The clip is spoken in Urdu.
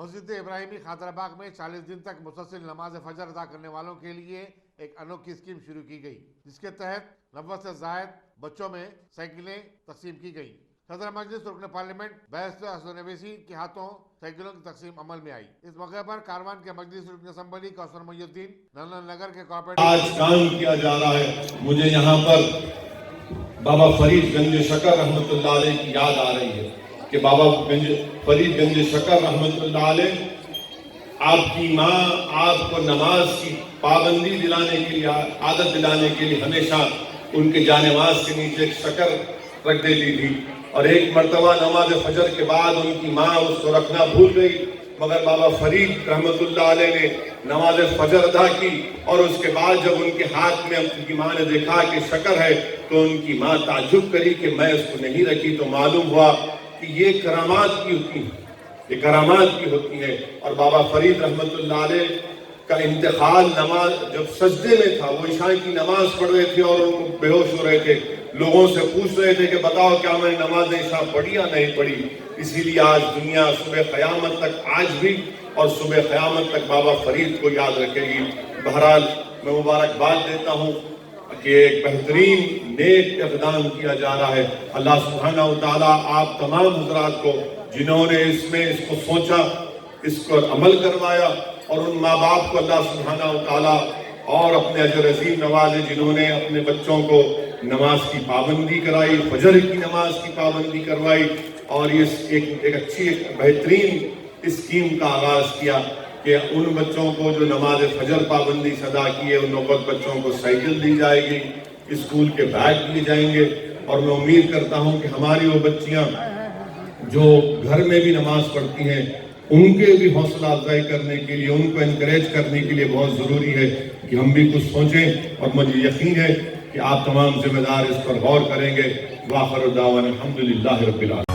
مسجد ابراہیمی خاطرآباد میں 40 دن تک مسلسل نماز فجر ادا کرنے والوں کے لیے ایک انوکھی اسکیم شروع کی گئی، جس کے تحت 90 سے زائد بچوں میں سائیکلیں تقسیم کی گئی۔ صدر مجلس رکن پارلیمنٹ بیرسٹر حسن اویسی کے ہاتھوں سائیکلوں کی تقسیم عمل میں آئی۔ اس موقع پر کاروان کے مجلس رکن اسمبلی کوثر محی الدین، نندن نگر کے کارپوریٹر آج کام کیا جا رہا ہے۔ مجھے یہاں پر بابا فرید گنج شکر رحمت اللہ علیہ کی یاد آ رہی ہے کہ بابا فرید گنج شکر رحمت اللہ علیہ، آپ کی ماں آپ کو نماز کی پابندی دلانے کے لیے، عادت دلانے کے لیے ہمیشہ ان کے جانماز کے نیچے ایک شکر رکھ دیتی تھی، اور ایک مرتبہ نماز فجر کے بعد ان کی ماں اس کو رکھنا بھول گئی، مگر بابا فرید رحمت اللہ علیہ نے نماز فجر ادا کی، اور اس کے بعد جب ان کے ہاتھ میں ان کی ماں نے دیکھا کہ شکر ہے تو ان کی ماں تعجب کری کہ میں اس کو نہیں رکھی، تو معلوم ہوا کہ یہ کرامات کی ہوتی ہیں، یہ کرامات کی ہوتی ہے۔ اور بابا فرید رحمت اللہ علیہ کا انتقال نماز جب سجدے میں تھا، وہ عشاء کی نماز پڑھ رہے تھے اور ان کو بے ہوش ہو رہے تھے، لوگوں سے پوچھ رہے تھے کہ بتاؤ کیا میں نے نماز عشاء پڑھی یا نہیں پڑھی۔ اسی لیے آج دنیا صبح قیامت تک، آج بھی اور صبح قیامت تک بابا فرید کو یاد رکھے گی۔ بہرحال میں مبارکباد دیتا ہوں کہ ایک بہترین نیک اقدام کیا جا رہا ہے۔ اللہ سبحانہ وتعالیٰ آپ تمام حضرات کو جنہوں نے اس کو سوچا، اس کو عمل کروایا، اور ان ماں باپ کو اللہ سبحانہ وتعالیٰ اور اپنے اجر عظیم نوازے جنہوں نے اپنے بچوں کو نماز کی پابندی کرائی، فجر کی نماز کی پابندی کروائی، اور یہ ایک اچھی ایک بہترین اسکیم کا آغاز کیا کہ ان بچوں کو جو نماز فجر پابندی سے ادا کی ہے، ان نوبت بچوں کو سائیکل دی جائے گی، اسکول کے بیگ دیے جائیں گے، اور میں امید کرتا ہوں کہ ہماری وہ بچیاں جو گھر میں بھی نماز پڑھتی ہیں، ان کے بھی حوصلہ افزائی کرنے کے لیے، ان کو انکریج کرنے کے لیے بہت ضروری ہے کہ ہم بھی کچھ سوچیں، اور مجھے یقین ہے کہ آپ تمام ذمہ دار اس پر غور کریں گے۔ وآخر دعوانا الحمدللہ رب العالمین۔